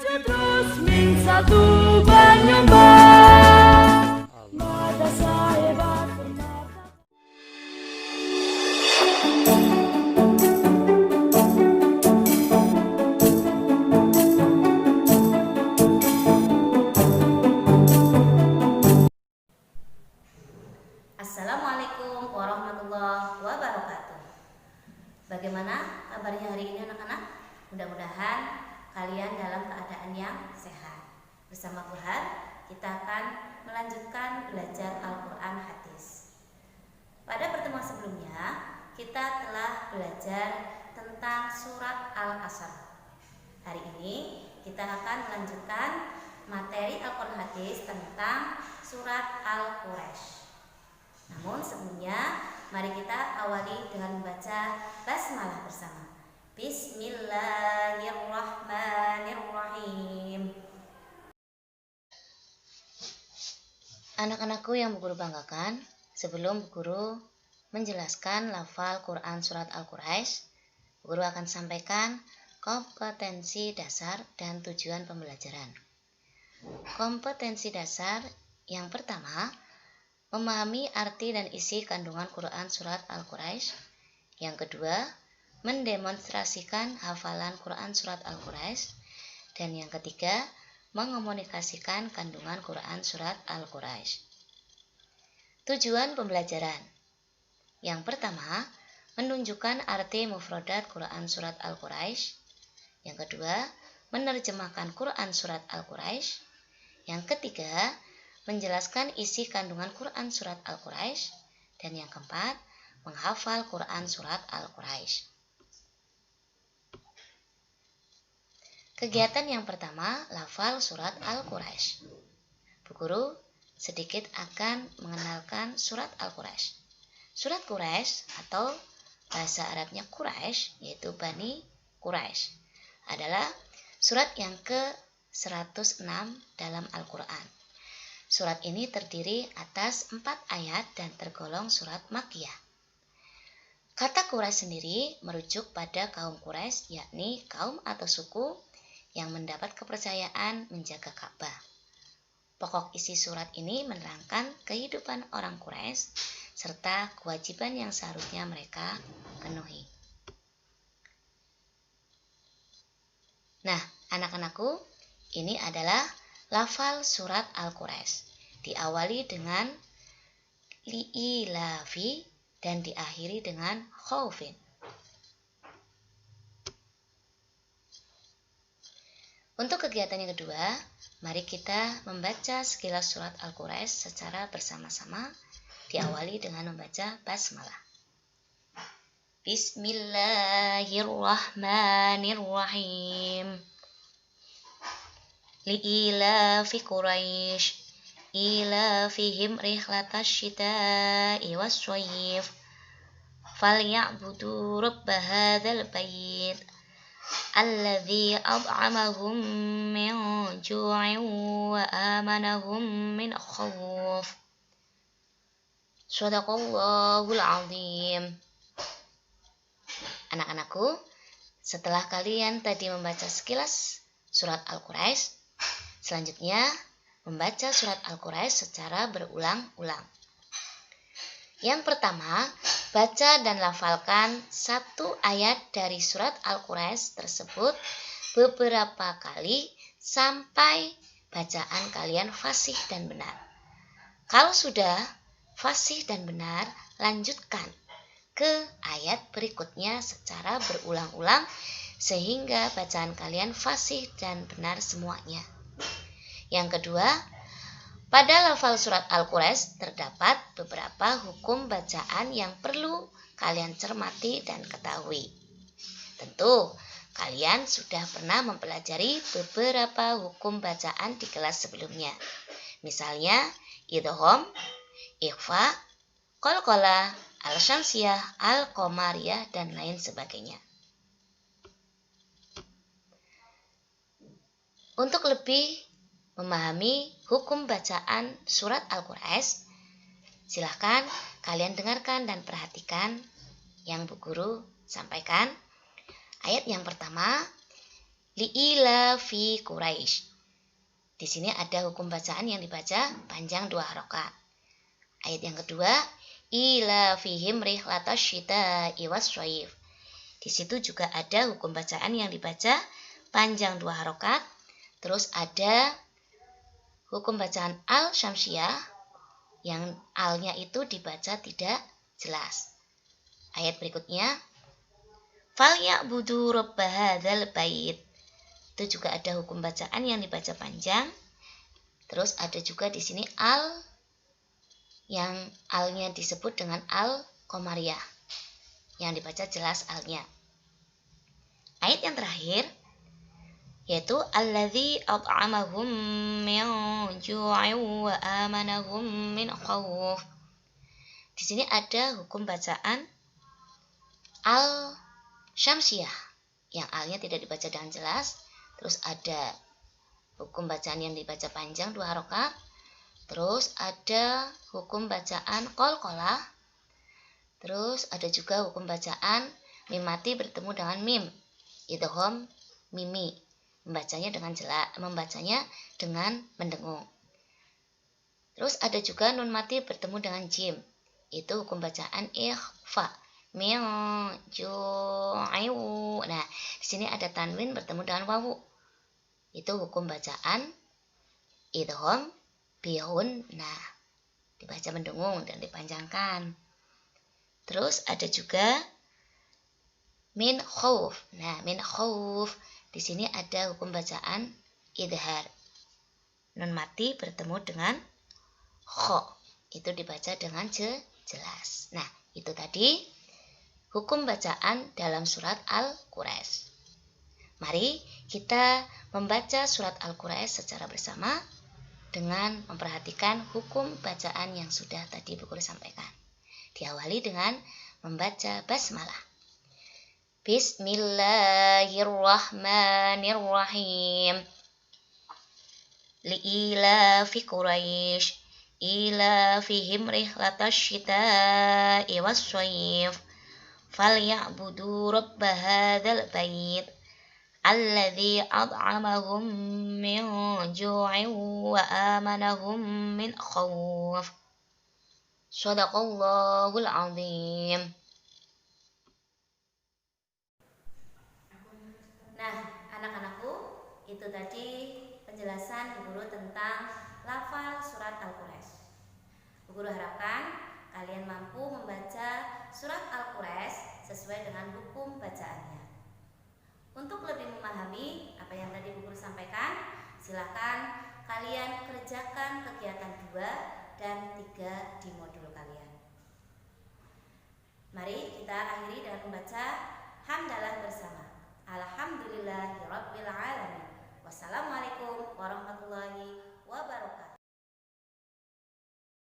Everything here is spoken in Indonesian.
Terus min satu banyumba mata saya bakar mata. Assalamualaikum warahmatullahi wabarakatuh. Bagaimana kabarnya hari ini anak-anak? Mudah-mudahan kalian dalam keadaan yang sehat. Bersama Burhan, kita akan melanjutkan belajar Al-Quran Hadis. Pada pertemuan sebelumnya, kita telah belajar tentang surat Al-Asr. Hari ini kita akan melanjutkan materi Al-Quran Hadis tentang surat Al-Quraish. Namun sebelumnya, mari kita awali dengan membaca basmalah bersama. Bismillahirrahmanirrahim. Anak-anakku yang Bu Guru banggakan, sebelum Bu Guru menjelaskan lafal Quran surat Al-Quraish, Bu Guru akan sampaikan kompetensi dasar dan tujuan pembelajaran. Kompetensi dasar yang pertama, memahami arti dan isi kandungan Quran surat Al-Quraish. Yang kedua, mendemonstrasikan hafalan Quran surat Al-Quraish. Dan yang ketiga, mengomunikasikan kandungan Quran surat Al-Quraish. Tujuan pembelajaran. Yang pertama, menunjukkan arti mufradat Quran surat Al-Quraish. Yang kedua, menerjemahkan Quran surat Al-Quraish. Yang ketiga, menjelaskan isi kandungan Quran surat Al-Quraish. Dan yang keempat, menghafal Quran surat Al-Quraish. Kegiatan yang pertama, lafal surat Al-Quraish. Bu Guru sedikit akan mengenalkan surat Al-Quraish. Surat Quraish atau bahasa Arabnya Quraish, yaitu Bani Quraish, adalah surat yang ke-106 dalam Al-Quran. Surat ini terdiri atas 4 ayat dan tergolong surat Makkiyah. Kata Quraisy sendiri merujuk pada kaum Quraisy, yakni kaum atau suku yang mendapat kepercayaan menjaga Ka'bah. Pokok isi surat ini menerangkan kehidupan orang Quraisy serta kewajiban yang seharusnya mereka penuhi. Nah, anak-anakku, ini adalah lafal surat Al-Quraish, diawali dengan li'ilafi dan diakhiri dengan khaufin. Untuk kegiatan yang kedua, mari kita membaca sekilas surat Al-Quraish secara bersama-sama, diawali dengan membaca basmalah. Bismillahirrahmanirrahim. Li'ilafi Quraisy ilafihim rihlatash syita'i was-shayf falya'budu rabb hadzal bait alladzi at'amahum min ju'in wa amanahum min khauf. Shadaqallahul azim. Anak-anakku, setelah kalian tadi membaca sekilas surat Al-Quraish, selanjutnya membaca surat Al-Quraish secara berulang-ulang. Yang pertama, baca dan lafalkan 1 ayat dari surat Al-Quraish tersebut beberapa kali sampai bacaan kalian fasih dan benar. Kalau sudah fasih dan benar, lanjutkan ke ayat berikutnya secara berulang-ulang sehingga bacaan kalian fasih dan benar semuanya. Yang kedua, pada lafal surat Al-Quraish terdapat beberapa hukum bacaan yang perlu kalian cermati dan ketahui. Tentu, kalian sudah pernah mempelajari beberapa hukum bacaan di kelas sebelumnya. Misalnya, idgham, ikhfa, qalqalah, al-syamsiyah, al-qamariyah, dan lain sebagainya. Untuk lebih memahami hukum bacaan surat Al-Quraish, silahkan kalian dengarkan dan perhatikan yang Bu Guru sampaikan. Ayat yang pertama, li'ilafi Quraisy. Di sini ada hukum bacaan yang dibaca panjang 2 harokat. Ayat yang kedua, ila fihim rihlatash syita'i was-shaif. Di situ juga ada hukum bacaan yang dibaca panjang 2 harokat. Terus ada hukum bacaan al-syamsiyah yang alnya itu dibaca tidak jelas. Ayat berikutnya, falya'budu rabb hadzal bait. Itu juga ada hukum bacaan yang dibaca panjang. Terus ada juga di sini al yang alnya disebut dengan al-qamariyah yang dibaca jelas alnya. Ayat yang terakhir yaitu alladzi at'amahum min ju'in wa amanahum min khauf. Di sini ada hukum bacaan al-syamsiyah yang alnya tidak dibaca dengan jelas. Terus ada hukum bacaan yang dibaca panjang 2 harokat. Terus ada hukum bacaan qalqalah. Terus ada juga hukum bacaan mim mati bertemu dengan mim, idgham mimi, membacanya dengan mendengung. Terus ada juga nun mati bertemu dengan jim. Itu hukum bacaan ikhfa, min ju'u. Nah, di sini ada tanwin bertemu dengan wawu. Itu hukum bacaan idgham bihun. Nah, dibaca mendengung dan dipanjangkan. Terus ada juga min khauf. Nah, min khauf di sini ada hukum bacaan idhar. Nun mati bertemu dengan kha. Itu dibaca dengan jelas. Nah, itu tadi hukum bacaan dalam surat Al-Quraisy. Mari kita membaca surat Al-Quraisy secara bersama dengan memperhatikan hukum bacaan yang sudah tadi Bu Guru sampaikan. Diawali dengan membaca basmalah. Bismillahirrahmanirrahim. Li'ilafi Quraisy ilafihim rihlatash syita'i was-shaif falya'budu rabb hadzal bait alladzi at'amahum min ju'in wa amanahum min khauf. Shadaqallahul azim. Nah, anak-anakku, itu tadi penjelasan Bu Guru tentang lafal surat Al-Quraisy. Bu Guru harapkan kalian mampu membaca surat Al-Quraisy sesuai dengan hukum bacaannya. Untuk lebih memahami apa yang tadi Bu Guru sampaikan, silakan kalian kerjakan kegiatan 2 dan 3 di modul kalian. Mari kita akhiri dengan membaca hamdalah bersama. Alhamdulillahirabbil alamin.